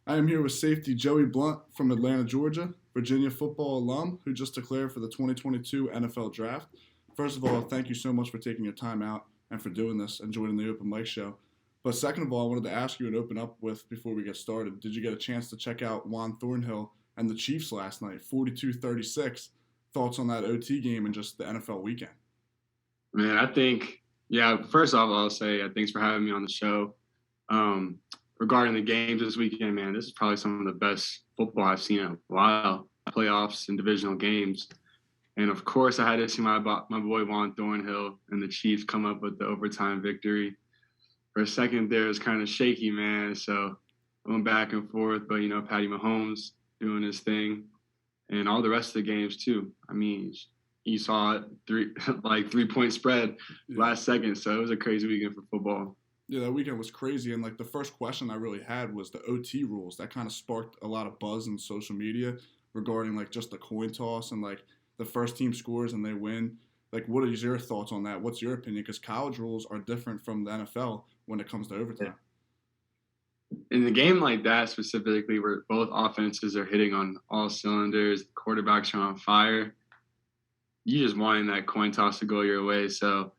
I am here with safety Joey Blount from Atlanta, Georgia, Virginia football alum who just declared for the 2022 NFL Draft. First of all, thank you so much for taking your time out and for doing this and joining the open mic show. But second of all, I wanted to ask you and open up with before we get started. Did you get a chance to check out Juan Thornhill and the Chiefs last night, 42-36? Thoughts on that OT game and just the NFL weekend? Man, I think, yeah, first off, I'll say thanks for having me on the show. Regarding the games this weekend, man, this is probably some of the best football I've seen in a while, playoffs and divisional games. And of course, I had to see my boy Juan Thornhill and the Chiefs come up with the overtime victory. For a second there, it was kind of shaky, man. So I went back and forth, but, Patty Mahomes doing his thing and all the rest of the games too. I mean, you saw it 3-point spread last second. So it was a crazy weekend for football. Yeah, that weekend was crazy. And like the first question I really had was the OT rules. That kind of sparked a lot of buzz in social media regarding like just the coin toss and like the first team scores and they win. Like, what is your thoughts on that? What's your opinion? Because college rules are different from the NFL when it comes to overtime. In a game like that specifically, where both offenses are hitting on all cylinders, quarterbacks are on fire, you just wanting that coin toss to go your way. So,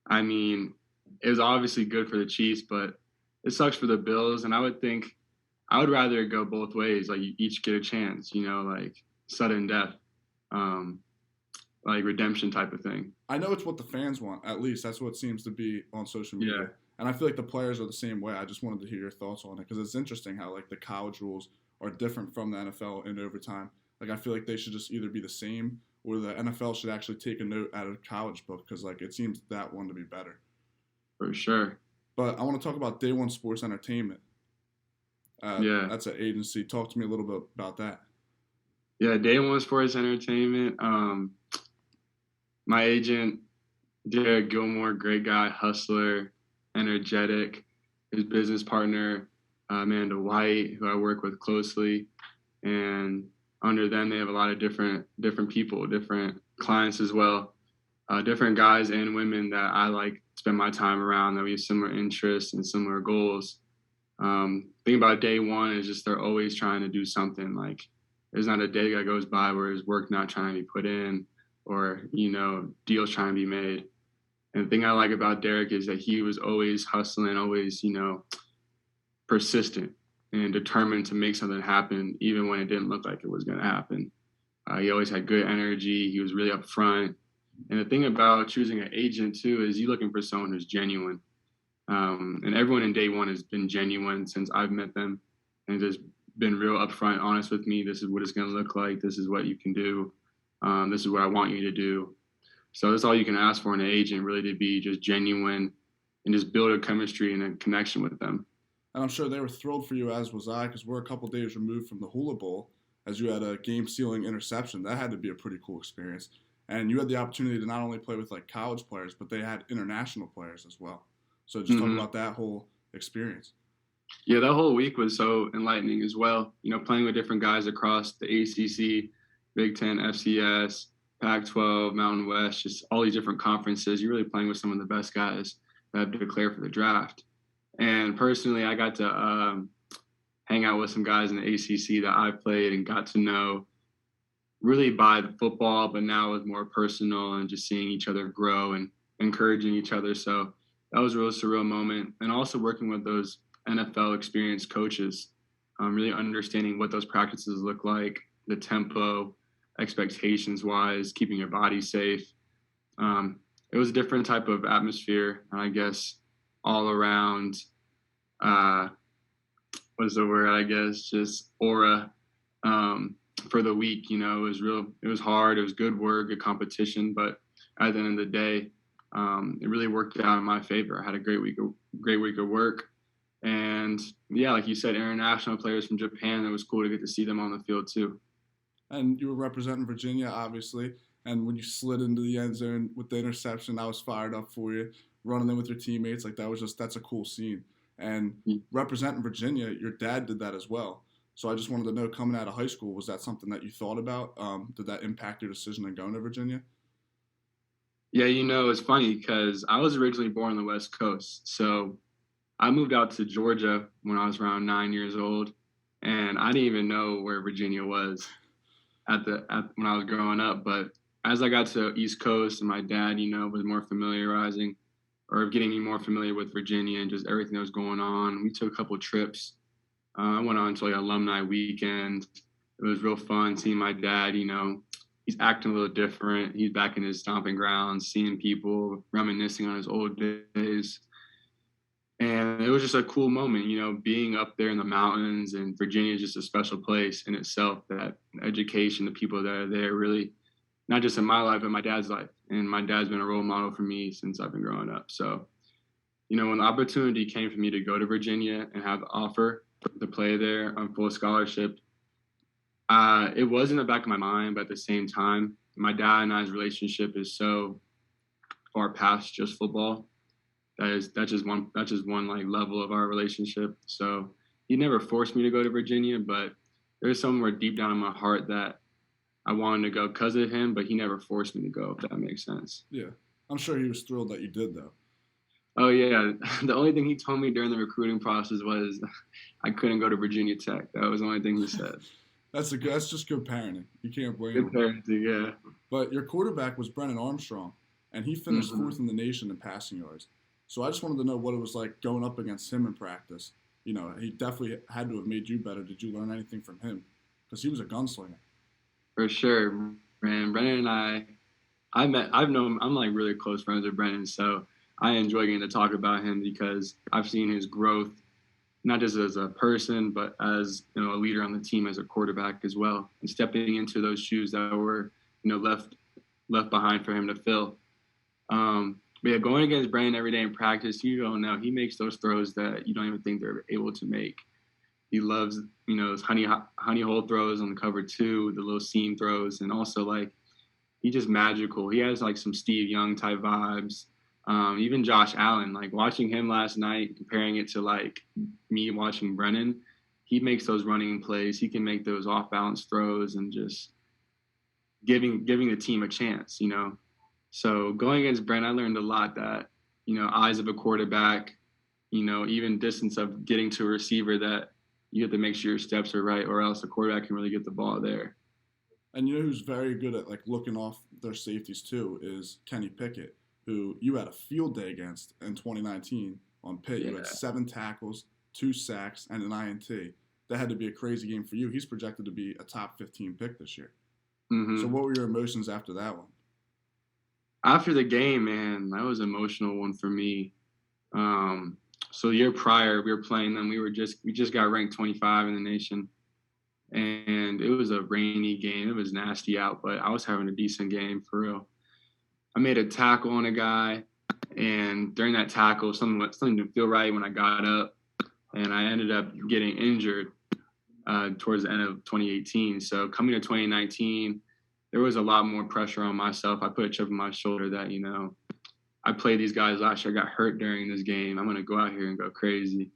I mean, it was obviously good for the Chiefs, but it sucks for the Bills. And I would rather go both ways. Like you each get a chance, like sudden death, like redemption type of thing. I know it's what the fans want. At least that's what it seems to be on social media. Yeah. And I feel like the players are the same way. I just wanted to hear your thoughts on it because it's interesting how like the college rules are different from the NFL in overtime. Like I feel like they should just either be the same or the NFL should actually take a note out of the college book because like it seems that one to be better. For sure. But I want to talk about Day One Sports Entertainment. Yeah. That's an agency. Talk to me a little bit about that. Yeah, Day One Sports Entertainment. My agent, Derek Gilmore, great guy, hustler, energetic. His business partner, Amanda White, who I work with closely. And under them, they have a lot of different people, different clients as well. Different guys and women that I like spend my time around, that we have similar interests and similar goals. Thing about Day One is just they're always trying to do something. Like there's not a day that goes by where his work not trying to be put in or, deals trying to be made. And the thing I like about Derek is that he was always hustling, always, persistent and determined to make something happen, even when it didn't look like it was going to happen. He always had good energy. He was really upfront. And the thing about choosing an agent, too, is you're looking for someone who's genuine. And everyone in Day One has been genuine since I've met them and just been real upfront, honest with me. This is what it's going to look like. This is what you can do. This is what I want you to do. So that's all you can ask for in an agent, really, to be just genuine and just build a chemistry and a connection with them. And I'm sure they were thrilled for you, as was I, because we're a couple days removed from the Hula Bowl, as you had a game-sealing interception. That had to be a pretty cool experience. And you had the opportunity to not only play with like college players, but they had international players as well. So just talk about that whole experience. Yeah, that whole week was so enlightening as well. Playing with different guys across the ACC, Big Ten, FCS, Pac-12, Mountain West, just all these different conferences. You're really playing with some of the best guys that have declared for the draft. And personally, I got to hang out with some guys in the ACC that I played and got to know really by the football, but now with more personal and just seeing each other grow and encouraging each other. So that was a real surreal moment. And also working with those NFL experienced coaches, really understanding what those practices look like, the tempo, expectations wise, keeping your body safe. It was a different type of atmosphere, I guess, all around, what is the word, I guess, just aura for the week. It was hard, it was good work, good competition, but at the end of the day, it really worked out in my favor. I had a great week of work. And yeah, like you said, international players from Japan, it was cool to get to see them on the field too. And you were representing Virginia, obviously. And when you slid into the end zone with the interception, I was fired up for you. Running in with your teammates, like that's a cool scene. And representing Virginia, your dad did that as well. So I just wanted to know, coming out of high school, was that something that you thought about? Did that impact your decision in going to Virginia? Yeah, it's funny because I was originally born on the West Coast. So I moved out to Georgia when I was around 9 years old. and I didn't even know where Virginia was when I was growing up. But as I got to East Coast and my dad, was more familiarizing or getting me more familiar with Virginia and just everything that was going on. We took a couple trips. I went on to like alumni weekend. It was real fun seeing my dad. He's acting a little different. He's back in his stomping grounds, seeing people, reminiscing on his old days. And it was just a cool moment, being up there in the mountains, and Virginia is just a special place in itself. That education, the people that are there really, not just in my life, but my dad's life. And my dad's been a role model for me since I've been growing up. So, when the opportunity came for me to go to Virginia and have the offer to play there on full scholarship, it was in the back of my mind, but at the same time, my dad and I's relationship is so far past just football. That's just one like level of our relationship. So he never forced me to go to Virginia, but there's somewhere deep down in my heart that I wanted to go because of him, but he never forced me to go, if that makes sense. Yeah. I'm sure he was thrilled that you did, though. Oh, yeah. The only thing he told me during the recruiting process was I couldn't go to Virginia Tech. That was the only thing he said. That's just good parenting. You can't blame Good him. parenting, yeah. But your quarterback was Brennan Armstrong, and he finished fourth in the nation in passing yards. So I just wanted to know what it was like going up against him in practice. He definitely had to have made you better. Did you learn anything from him? Because he was a gunslinger. For sure, man. Brennan and I'm like really close friends with Brennan, so I enjoy getting to talk about him because I've seen his growth, not just as a person, but as a leader on the team, as a quarterback as well, and stepping into those shoes that were left behind for him to fill. But yeah, going against Brennan every day in practice, you don't know. He makes those throws that you don't even think they're able to make. He loves, those honey hole throws on the cover 2, the little seam throws, and also like he's just magical. He has like some Steve Young type vibes. Even Josh Allen, like watching him last night, comparing it to like me watching Brennan, he makes those running plays. He can make those off balance throws and just giving the team a chance, So going against Brennan, I learned a lot that, eyes of a quarterback, even distance of getting to a receiver, that you have to make sure your steps are right, or else the quarterback can really get the ball there. And who's very good at like looking off their safeties too is Kenny Pickett, who you had a field day against in 2019 on Pitt. Yeah. You had 7 tackles, 2 sacks, and an INT. That had to be a crazy game for you. He's projected to be a top 15 pick this year. Mm-hmm. So what were your emotions after that one? After the game, man, that was an emotional one for me. So the year prior, we were playing them. We just got ranked 25 in the nation, and it was a rainy game. It was nasty out, but I was having a decent game for real. I made a tackle on a guy, and during that tackle, something didn't feel right when I got up, and I ended up getting injured towards the end of 2018. So coming to 2019, there was a lot more pressure on myself. I put a chip on my shoulder that, I played these guys last year. I got hurt during this game. I'm going to go out here and go crazy.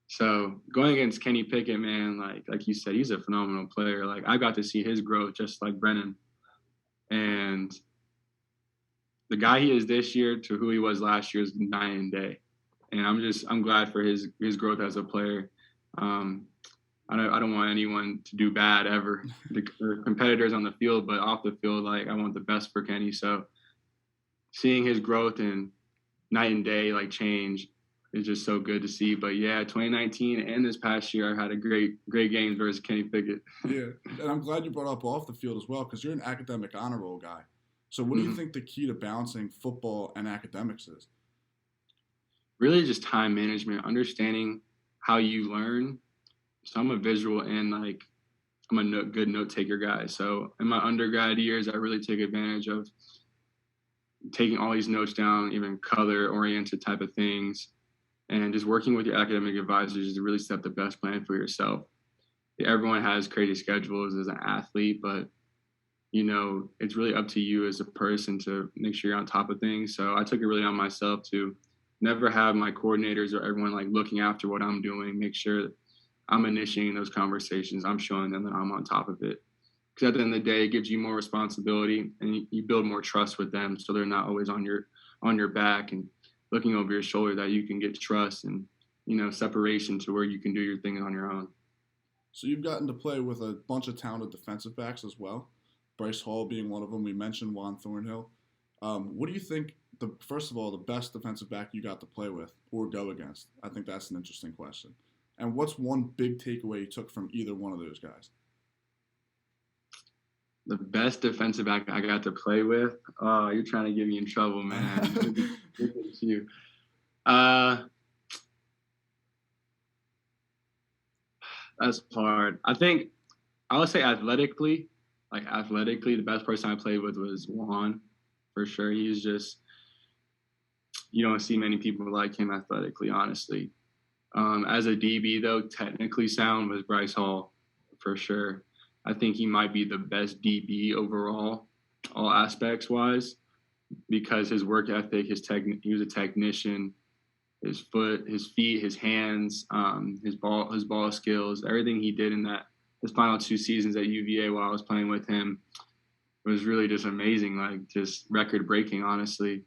So going against Kenny Pickett, man, like you said, he's a phenomenal player. Like I got to see his growth just like Brennan. And the guy he is this year to who he was last year is night and day. And I'm glad for his growth as a player. I don't want anyone to do bad ever. The competitors on the field, but off the field, like I want the best for Kenny. So seeing his growth and night and day like change is just so good to see. But yeah, 2019 and this past year, I had a great games versus Kenny Pickett. Yeah, and I'm glad you brought up off the field as well because you're an academic honor roll guy. So what do you think the key to balancing football and academics is? Really just time management, understanding how you learn. So I'm a visual and like I'm a good note taker guy. So in my undergrad years, I really take advantage of taking all these notes down, even color oriented type of things, and just working with your academic advisors to really set the best plan for yourself. Everyone has crazy schedules as an athlete, but it's really up to you as a person to make sure you're on top of things. So I took it really on myself to never have my coordinators or everyone like looking after what I'm doing, make sure that I'm initiating those conversations. I'm showing them that I'm on top of it. Because at the end of the day, it gives you more responsibility and you build more trust with them. So they're not always on your back and looking over your shoulder, that you can get trust and, separation to where you can do your thing on your own. So you've gotten to play with a bunch of talented defensive backs as well. Bryce Hall being one of them. We mentioned Juan Thornhill. What do you think? First of all, the best defensive back you got to play with or go against? I think that's an interesting question. And what's one big takeaway you took from either one of those guys? The best defensive back I got to play with. Oh, you're trying to get me in trouble, man. Look at you. That's hard. I think I would say athletically, the best person I played with was Juan, for sure. He's just, you don't see many people like him athletically, honestly. As a DB, though, technically sound was Bryce Hall, for sure. I think he might be the best DB overall, all aspects wise, because his work ethic, he was a technician, his feet, his hands, his ball skills, everything he did in his final 2 seasons at UVA while I was playing with him was really just amazing, like just record breaking, honestly.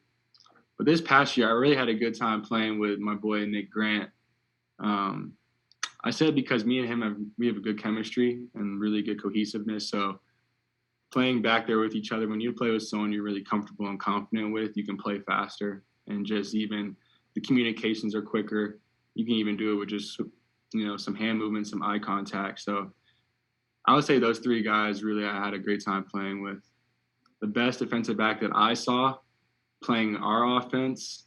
But this past year, I really had a good time playing with my boy Nick Grant. I said because me and him we have a good chemistry and really good cohesiveness. So playing back there with each other, when you play with someone you're really comfortable and confident with, you can play faster and just even the communications are quicker. You can even do it with just, some hand movement, some eye contact. So I would say those 3 guys really I had a great time playing with. The best defensive back that I saw playing our offense,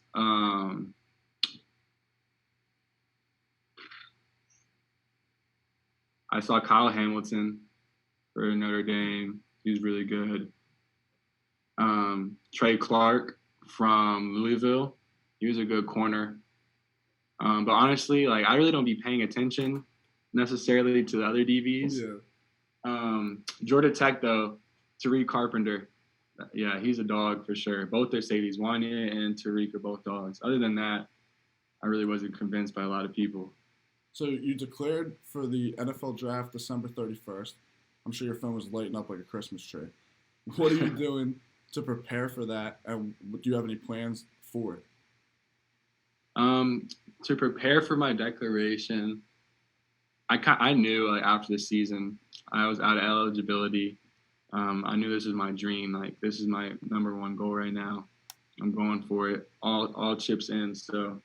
I saw Kyle Hamilton for Notre Dame. He was really good. Trey Clark from Louisville. He was a good corner. But honestly, I really don't be paying attention necessarily to the other DBs. Yeah. Georgia Tech, though, Tariq Carpenter. Yeah, he's a dog for sure. Both their safeties, Wanya and Tariq, are both dogs. Other than that, I really wasn't convinced by a lot of people. So you declared for the NFL draft December 31st. I'm sure your phone was lighting up like a Christmas tree. What are you doing to prepare for that, and do you have any plans for it? To prepare for my declaration, I knew after the season I was out of eligibility. I knew this was my dream. This is my number one goal right now. I'm going for it. All chips in. So